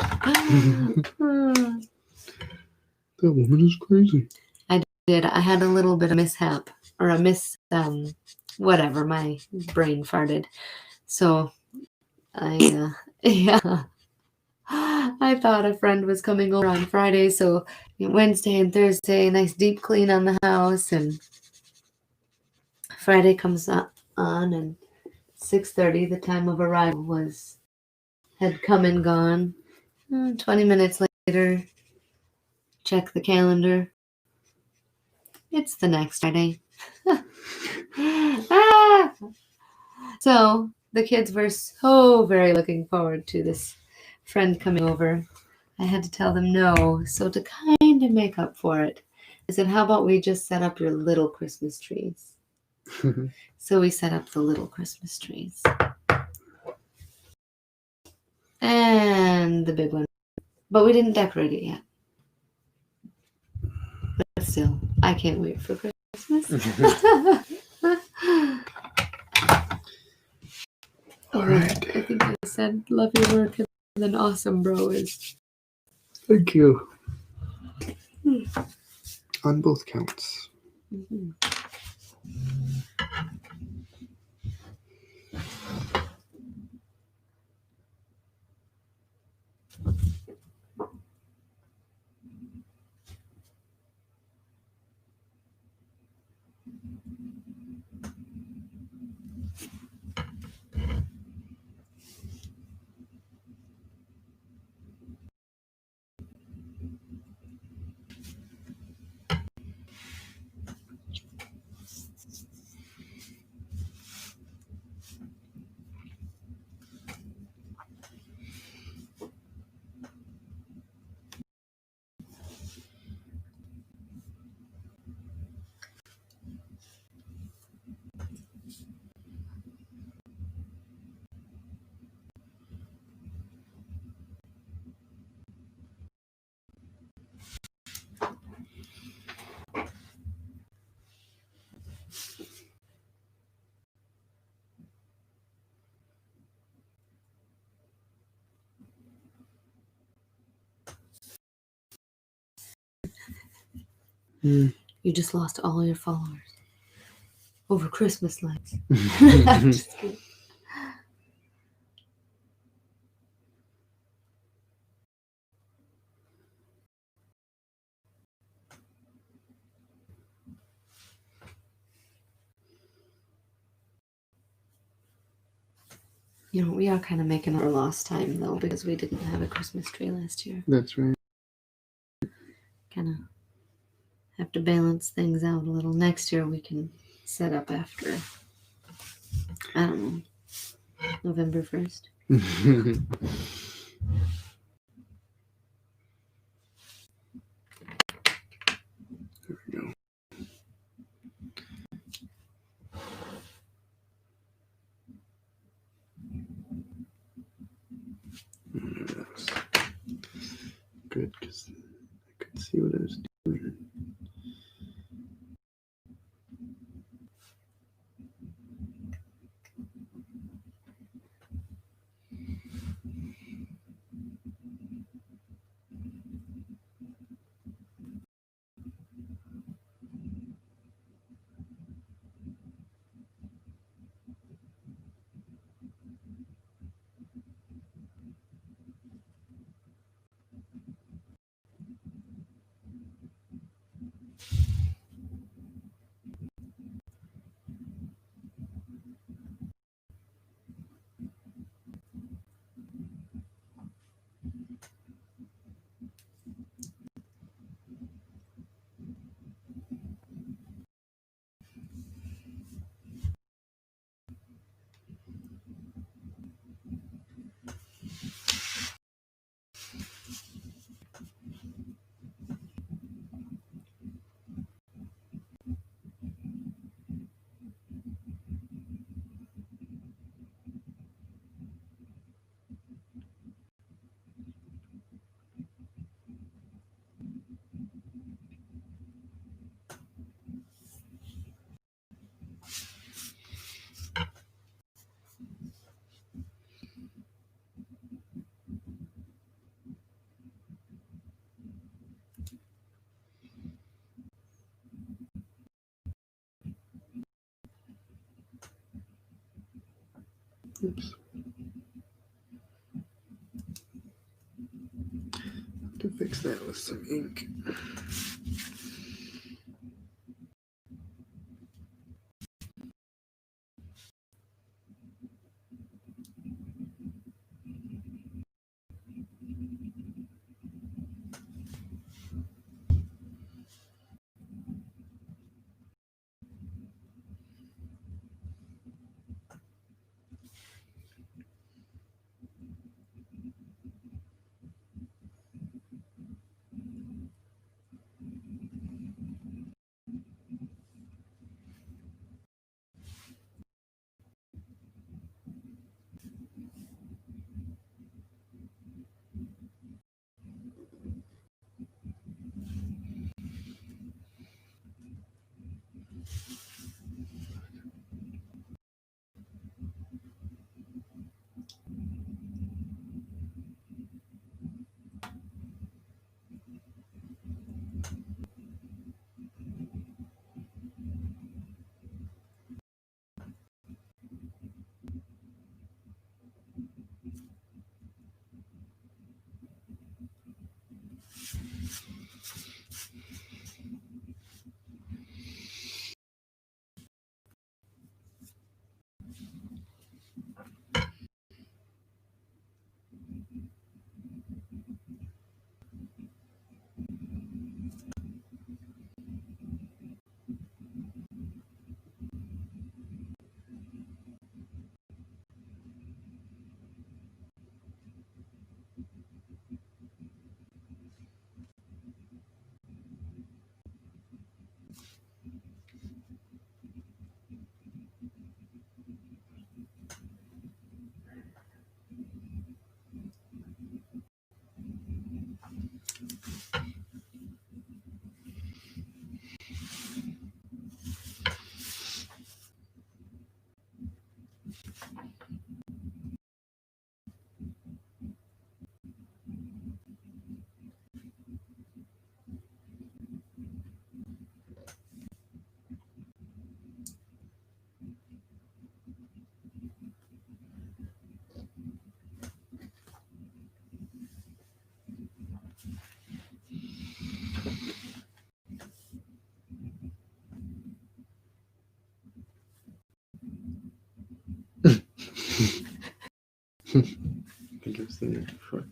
woman is crazy. I had a little bit of mishap or whatever. My brain farted. So I thought a friend was coming over on Friday. So Wednesday and Thursday, nice deep clean on the house, and Friday comes on and 6:30, the time of arrival had come and gone. 20 minutes later, check the calendar. It's the next Friday. So the kids were so very looking forward to this friend coming over. I had to tell them no. So to kind of make up for it, I said, how about we just set up your little Christmas trees? So we set up the little Christmas trees. And the big one. But we didn't decorate it yet. But still, I can't wait for Christmas. All right. I think I said love your work and then awesome bro is. Thank you. On both counts. Mm-hmm. You just lost all your followers over Christmas lights. I'm just kidding. You know, we are kind of making our lost time, though, because we didn't have a Christmas tree last year. That's right. Kind of have to balance things out a little. Next year we can set up after, I don't know, November 1st. There we go. Maybe that was good because I could see what I was doing. Oops. To fix that with some ink. I think I've seen that before.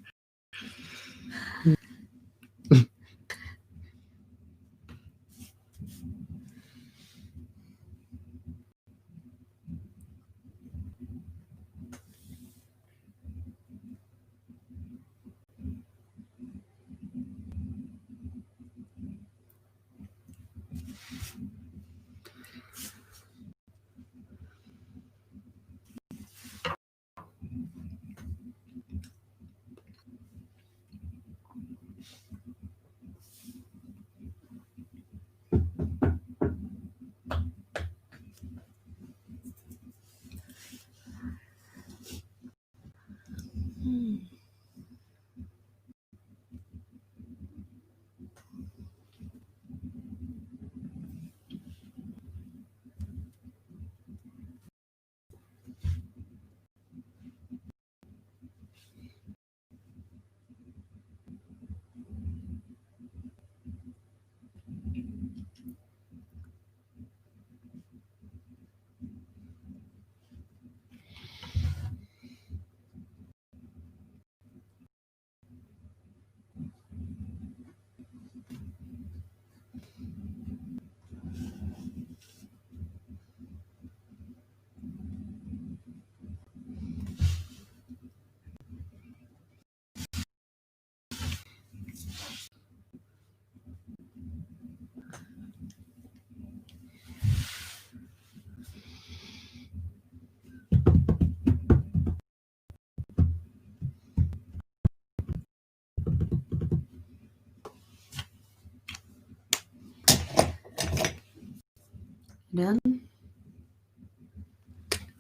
Done?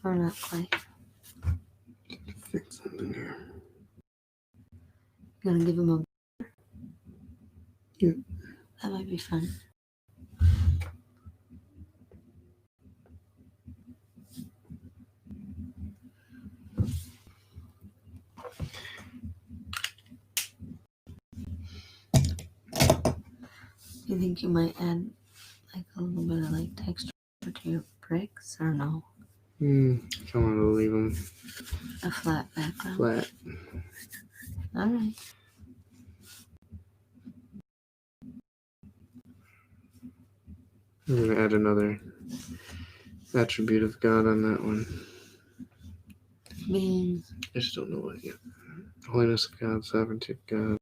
Or not quite? Fix something here. Gonna give him a. Yeah. That might be fun. Do you think you might add like a little bit of like texture to your bricks or no? I don't want to leave them A flat background. flat. All right. I'm going to add another attribute of God on that one. Being I just don't know what yet. Holiness of God, sovereignty of God.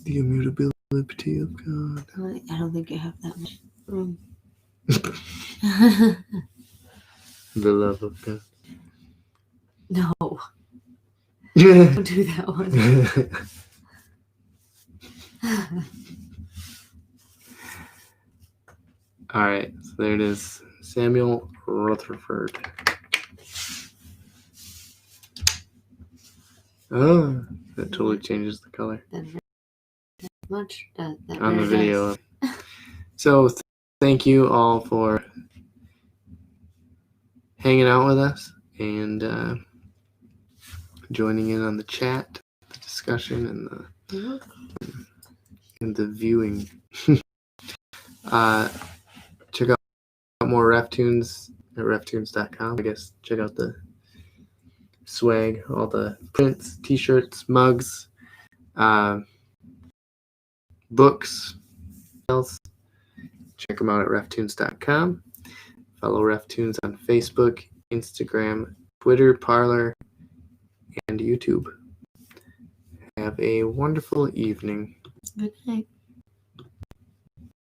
The immutability of God. I don't think you have that much room. The love of God. No, Yeah. don't do that one. All right, so there it is. Samuel Rutherford. Oh, that totally changes the color That much. That on the really video. does. So thank you all for hanging out with us and joining in on the chat, the discussion, and the viewing. Check out more RefTunes at reftunes.com. I guess check out the swag, all the prints, t-shirts, mugs, books, else. Check them out at reftunes.com. Follow RefTunes on Facebook, Instagram, Twitter, Parler, and YouTube. Have a wonderful evening. Good night.